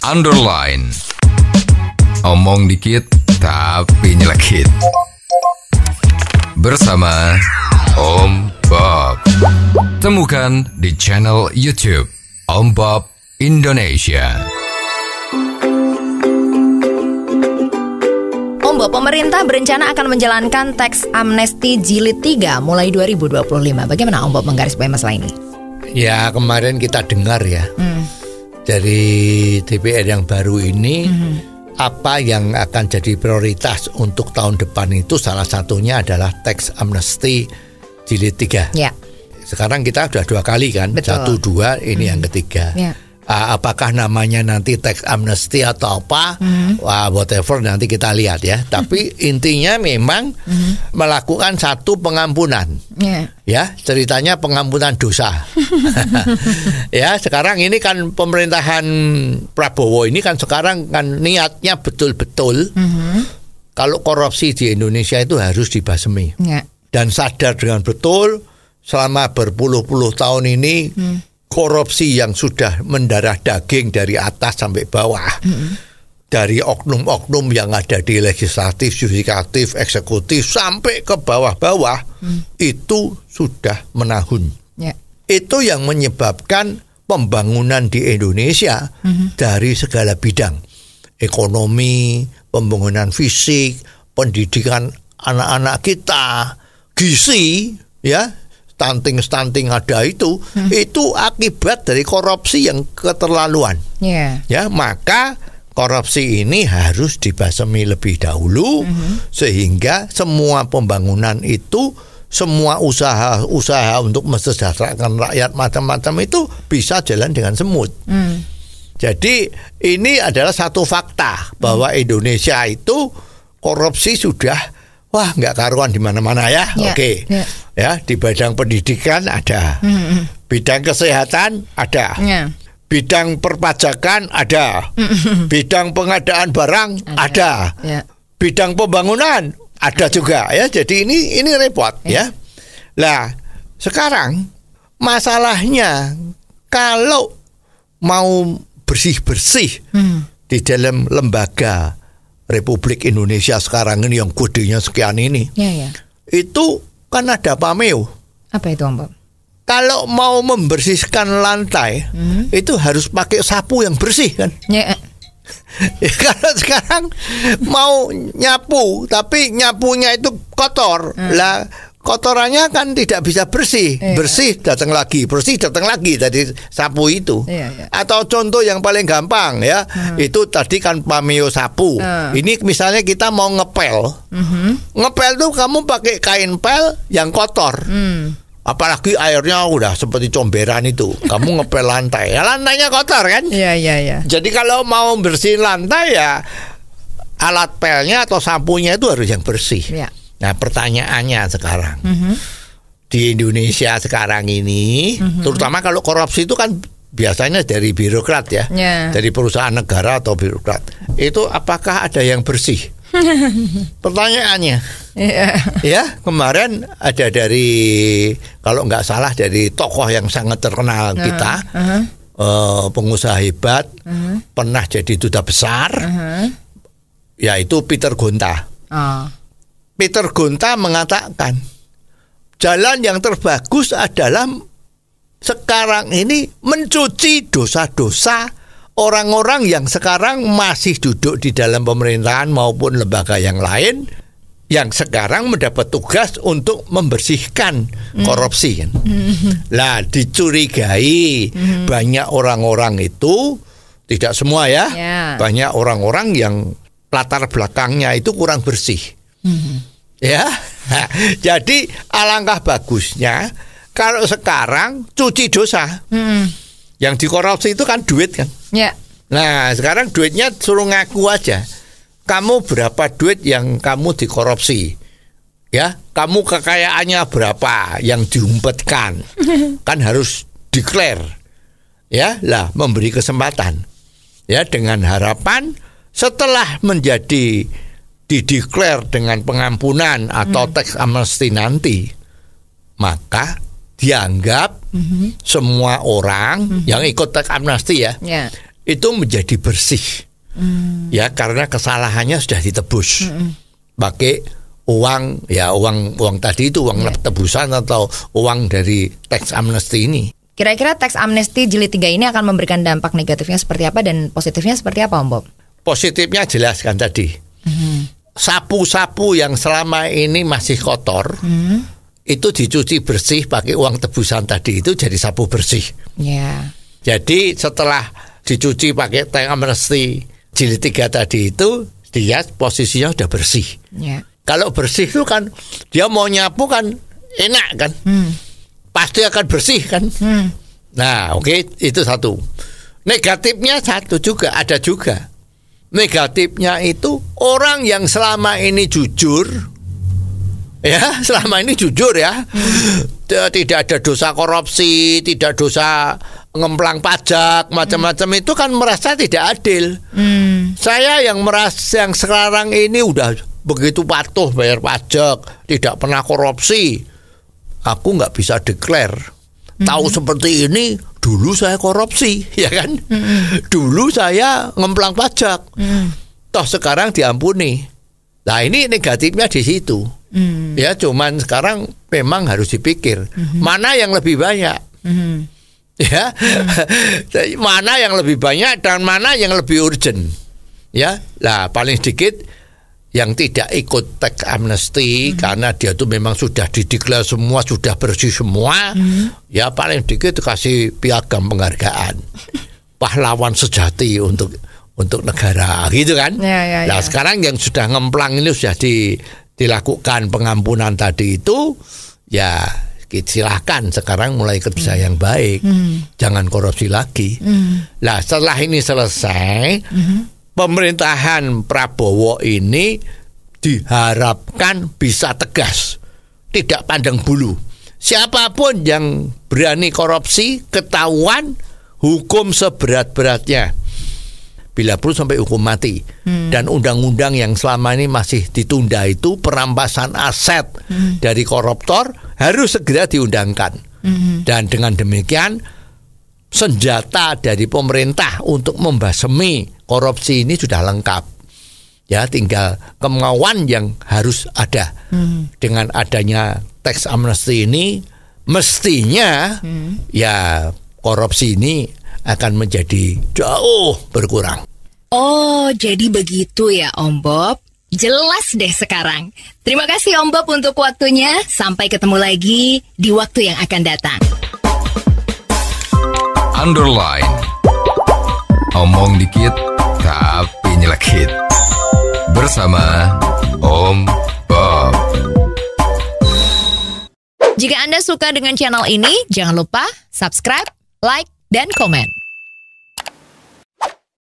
underline. Omong dikit tapi nyelekit. Bersama Om Bob. Temukan di channel YouTube Om Bob Indonesia. Om Bob, pemerintah berencana akan menjalankan teks amnesti jilid 3 mulai 2025. Bagaimana Om Bob menggarisbawahi masalah ini? Ya, kemarin kita dengar ya dari DPR yang baru ini, apa yang akan jadi prioritas untuk tahun depan itu salah satunya adalah teks amnesti jilid 3. Ya. Sekarang kita sudah 2 kali kan, Betul. 1, 2, ini yang ketiga. Ya. Apakah namanya nanti teks amnesti atau apa, whatever nanti kita lihat ya. Tapi intinya memang melakukan satu pengampunan. Ya, ceritanya pengampunan dosa. Ya, sekarang ini kan pemerintahan Prabowo ini kan sekarang kan niatnya betul-betul kalau korupsi di Indonesia itu harus dibasmi. Dan sadar dengan betul selama berpuluh-puluh tahun ini korupsi yang sudah mendarah daging dari atas sampai bawah, dari oknum-oknum yang ada di legislatif, yudikatif, eksekutif sampai ke bawah-bawah, itu sudah menahun. Itu yang menyebabkan pembangunan di Indonesia dari segala bidang, ekonomi, pembangunan fisik, pendidikan anak-anak kita, gizi, ya. Stunting ada itu akibat dari korupsi yang keterlaluan. Ya, maka korupsi ini harus dibasmi lebih dahulu sehingga semua pembangunan itu, semua usaha untuk mensejahterakan rakyat macam-macam itu bisa jalan dengan semut. Jadi ini adalah satu fakta bahwa Indonesia itu korupsi sudah nggak karuan di mana-mana ya. Oke. Ya, di bidang pendidikan ada. Bidang kesehatan ada. Bidang perpajakan ada. Bidang pengadaan barang ada. Bidang pembangunan ada juga ya. Jadi ini repot ya. Lah, sekarang masalahnya kalau mau bersih-bersih di dalam lembaga Republik Indonesia sekarang ini yang kodenya sekian ini, itu kan ada pameo. Apa itu Om Bob? Kalau mau membersihkan lantai, itu harus pakai sapu yang bersih kan? Ya, kalau sekarang mau nyapu, tapi nyapunya itu kotor, lah kotorannya kan tidak bisa bersih. Bersih datang lagi, bersih datang lagi dari sapu itu. Atau contoh yang paling gampang ya, itu tadi kan pameo sapu. Ini misalnya kita mau ngepel. Ngepel tuh kamu pakai kain pel yang kotor. Apalagi airnya udah seperti comberan itu. Kamu ngepel lantai. Ya lantainya kotor kan? Iya. Jadi kalau mau bersihin lantai ya alat pelnya atau sapunya itu harus yang bersih. Nah, pertanyaannya sekarang di Indonesia sekarang ini, terutama kalau korupsi itu kan biasanya dari birokrat ya, dari perusahaan negara atau birokrat. Itu apakah ada yang bersih? Pertanyaannya, ya kemarin ada dari, kalau nggak salah dari tokoh yang sangat terkenal kita, pengusaha hebat, pernah jadi duta besar, yaitu Peter Gonta. Peter Gonta mengatakan jalan yang terbagus adalah sekarang ini mencuci dosa-dosa orang-orang yang sekarang masih duduk di dalam pemerintahan maupun lembaga yang lain yang sekarang mendapat tugas untuk membersihkan korupsi kan. Lah dicurigai banyak orang-orang itu, tidak semua ya, banyak orang-orang yang latar belakangnya itu kurang bersih. Ya, jadi alangkah bagusnya kalau sekarang cuci dosa. Yang dikorupsi itu kan duit kan. Nah, sekarang duitnya suruh ngaku aja. Kamu berapa duit yang kamu dikorupsi? Ya, kamu kekayaannya berapa yang diumpetkan? Kan harus declare. Ya, lah memberi kesempatan. Ya, dengan harapan setelah menjadi dideklar dengan pengampunan atau teks amnesti nanti, maka dianggap semua orang yang ikut teks amnesti ya, itu menjadi bersih. Ya, karena kesalahannya sudah ditebus. Pakai uang, ya uang tadi itu uang tebusan atau uang dari tax amnesty ini. Kira-kira tax amnesty jilid 3 ini akan memberikan dampak negatifnya seperti apa dan positifnya seperti apa, Om Bob? Positifnya jelaskan tadi. Sapu-sapu yang selama ini masih kotor, itu dicuci bersih pakai uang tebusan tadi, itu jadi sapu bersih. Jadi setelah dicuci pakai tax amnesty jilid 3 tadi itu, dia posisinya sudah bersih. Kalau bersih itu kan dia mau nyapu kan enak kan, pasti akan bersih kan. Nah, oke, itu satu. Negatifnya satu juga, ada juga. Negatifnya itu orang yang selama ini jujur, ya, selama ini jujur ya, tidak ada dosa korupsi, tidak dosa ngemplang pajak, macam-macam itu kan merasa tidak adil. Saya yang merasa yang sekarang ini udah begitu patuh bayar pajak, tidak pernah korupsi, aku nggak bisa declare. Tahu seperti ini, dulu saya korupsi, ya kan? Dulu saya ngemplang pajak, toh sekarang diampuni. Nah, ini negatifnya di situ. Ya, cuman sekarang memang harus dipikir mana yang lebih banyak. Ya, mana yang lebih banyak dan mana yang lebih urgent. Ya, lah paling sedikit yang tidak ikut tax amnesty karena dia tuh memang sudah dideklar semua, sudah bersih semua, ya paling sedikit kasih piagam penghargaan pahlawan sejati untuk negara gitu kan. Nah, sekarang yang sudah ngemplang ini sudah dilakukan pengampunan tadi itu, ya silahkan sekarang mulai kerja yang baik, jangan korupsi lagi. Nah, setelah ini selesai, pemerintahan Prabowo ini diharapkan bisa tegas, tidak pandang bulu. Siapapun yang berani korupsi, ketahuan, hukum seberat-beratnya. Bila perlu sampai hukum mati. Dan undang-undang yang selama ini masih ditunda itu, perampasan aset dari koruptor harus segera diundangkan. Dan dengan demikian senjata dari pemerintah untuk membasmi korupsi ini sudah lengkap. Ya, tinggal kemauan yang harus ada. Dengan adanya tax amnesty ini, mestinya ya korupsi ini akan menjadi jauh berkurang. Oh, jadi begitu ya, Om Bob. Jelas deh sekarang. Terima kasih Om Bob untuk waktunya. Sampai ketemu lagi di waktu yang akan datang. Underline. Omong dikit tapi nyelekit. Bersama Om Bob. Jika Anda suka dengan channel ini, jangan lupa subscribe, like, dan komen.